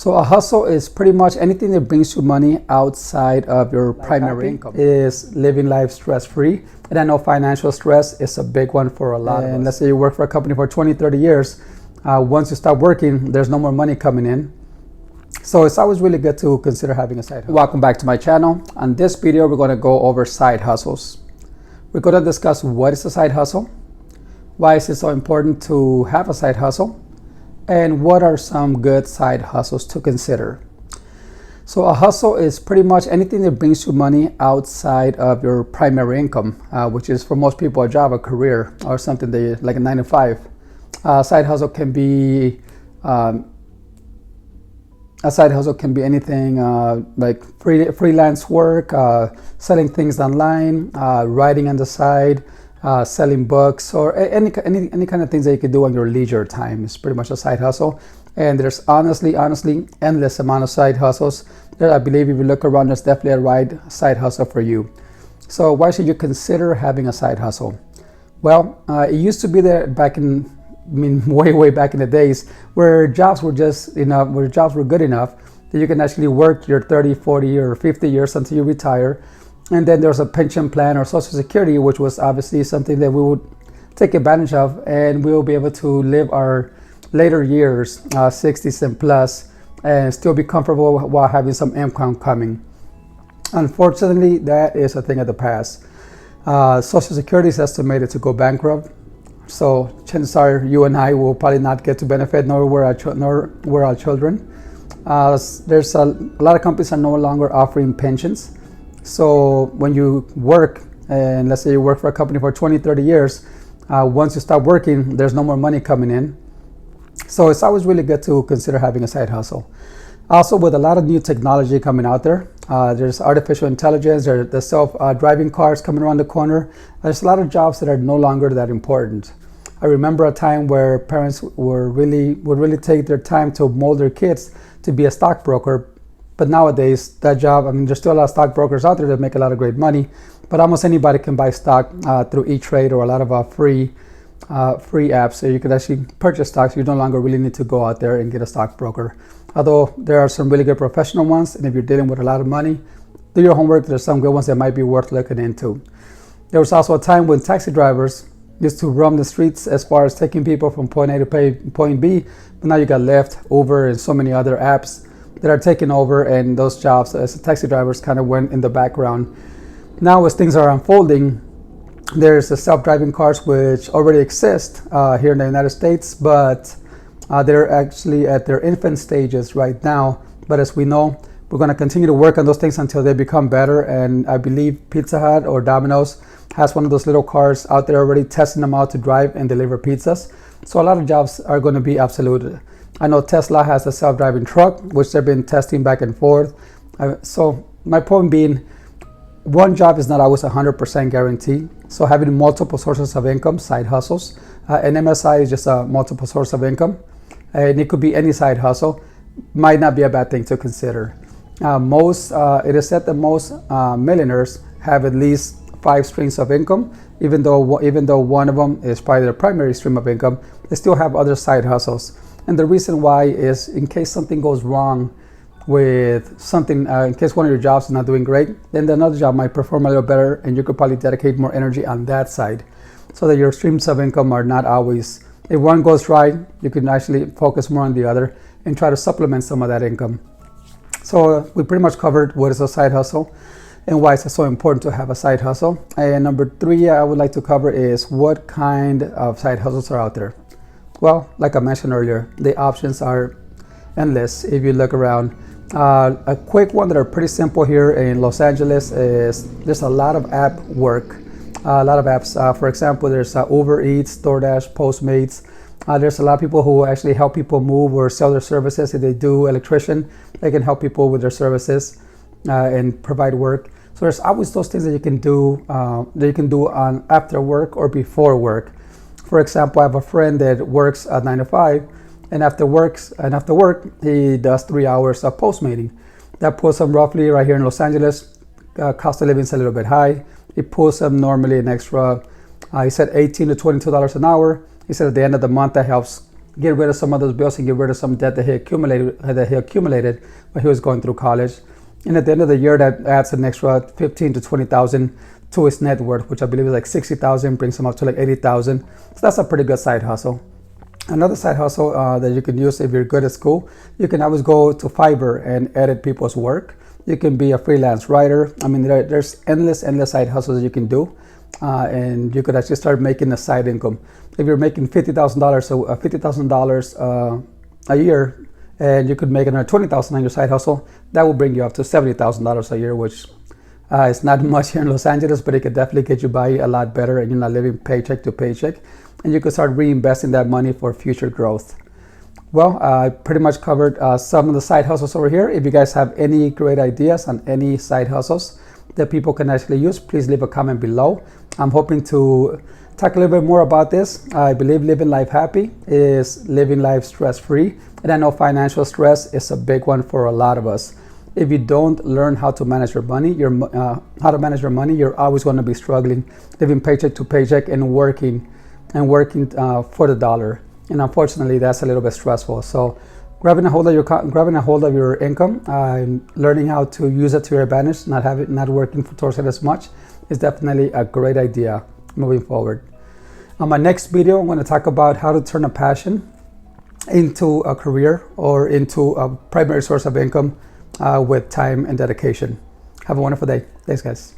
So a hustle is pretty much anything that brings you money outside of your primary income. Is living life stress-free. And I know financial stress is a big one for a lot of us. And let's say you work for a company for 20, 30 years. Once you stop working, there's no more money coming in. So it's always really good to consider having a side hustle. Welcome back to my channel. On this video, we're going to go over side hustles. We're going to discuss what is a side hustle, why is it so important to have a side hustle, and what are some good side hustles to consider. So a hustle is pretty much anything that brings you money outside of your primary income, which is for most people a job, a career, or something that like a 9 to 5. Side hustle can be anything like freelance work, selling things online, writing on the side, selling books, or any kind of things that you could do on your leisure time. It's pretty much a side hustle. And there's honestly endless amount of side hustles that I believe if you look around, there's definitely a right side hustle for you. So why should you consider having a side hustle? Well, it used to be there back in, way back in the days where jobs were just enough, where jobs were good enough that you can actually work your 30, 40, or 50 years until you retire. And then there's a pension plan or Social Security, which was obviously something that we would take advantage of, and we will be able to live our later years, 60s and plus, and still be comfortable while having some income coming. Unfortunately, that is a thing of the past. Social Security is estimated to go bankrupt. So chances are you and I will probably not get to benefit, nor will our children. There's a lot of companies are no longer offering pensions. So when you work, and let's say you work for a company for 20, 30 years, once you stop working, there's no more money coming in. So it's always really good to consider having a side hustle. Also, with a lot of new technology coming out there, there's artificial intelligence, there's the self-driving cars coming around the corner. There's a lot of jobs that are no longer that important. I remember a time where parents would really take their time to mold their kids to be a stockbroker. But nowadays, that job, there's still a lot of stockbrokers out there that make a lot of great money, but almost anybody can buy stock through E-Trade or a lot of free apps. So you could actually purchase stocks. You no longer really need to go out there and get a stockbroker. Although there are some really good professional ones, and if you're dealing with a lot of money, do your homework. There's some good ones that might be worth looking into. There was also a time when taxi drivers used to roam the streets as far as taking people from point A to point B, but now you got Lyft, Uber, and so many other apps that are taking over, and those jobs as taxi drivers kind of went in the background. Now as things are unfolding, there's the self-driving cars which already exist here in the United States, but they're actually at their infant stages right now. But as we know, we're going to continue to work on those things until they become better, and I believe Pizza Hut or Domino's has one of those little cars out there already testing them out to drive and deliver pizzas. So a lot of jobs are going to be obsolete. I know Tesla has a self-driving truck, which they've been testing back and forth. So my point being, one job is not always 100% guaranteed. So having multiple sources of income, side hustles, an MSI is just a multiple source of income, and it could be any side hustle, might not be a bad thing to consider. It is said that most millionaires have at least 5 streams of income, even though one of them is probably their primary stream of income. They still have other side hustles. And the reason why is in case something goes wrong with something, in case one of your jobs is not doing great, then another job might perform a little better, and you could probably dedicate more energy on that side so that your streams of income are not always, if one goes right, you can actually focus more on the other and try to supplement some of that income. So we pretty much covered what is a side hustle and why it's so important to have a side hustle. And number 3 I would like to cover is what kind of side hustles are out there. Well, like I mentioned earlier, the options are endless if you look around. A quick one that are pretty simple here in Los Angeles is there's a lot of app work, a lot of apps. For example, there's Uber Eats, DoorDash, Postmates. There's a lot of people who actually help people move or sell their services. If they do electrician, they can help people with their services and provide work. So there's always those things that you can do on after work or before work. For example, I have a friend that works at 9 to 5, and after work he does 3 hours of postmating. That puts him roughly right here in Los Angeles. Cost of living is a little bit high. It puts him normally an extra, he said $18 to $22 an hour. He said at the end of the month that helps get rid of some of those bills and get rid of some debt that he accumulated when he was going through college. And at the end of the year, that adds an extra 15 to 20,000 to his net worth, which I believe is like 60,000, brings him up to like 80,000. So that's a pretty good side hustle. Another side hustle that you can use if you're good at school, you can always go to Fiverr and edit people's work. You can be a freelance writer. I mean, there's endless side hustles that you can do. And you could actually start making a side income. If you're making $50,000 a year, and you could make another $20,000 on your side hustle, that will bring you up to $70,000 a year, which is not much here in Los Angeles, but it could definitely get you by a lot better, and you're not living paycheck to paycheck. And you could start reinvesting that money for future growth. Well, I pretty much covered some of the side hustles over here. If you guys have any great ideas on any side hustles that people can actually use, please leave a comment below. I'm hoping to talk a little bit more about this. I believe living life happy is living life stress-free, and I know financial stress is a big one for a lot of us. If you don't learn how to manage your money, you're always going to be struggling, living paycheck to paycheck and working for the dollar. And unfortunately, that's a little bit stressful. So grabbing a hold of your income, learning how to use it to your advantage, not working towards it as much, is definitely a great idea moving forward. On my next video, I'm going to talk about how to turn a passion into a career or into a primary source of income with time and dedication. Have a wonderful day. Thanks, guys.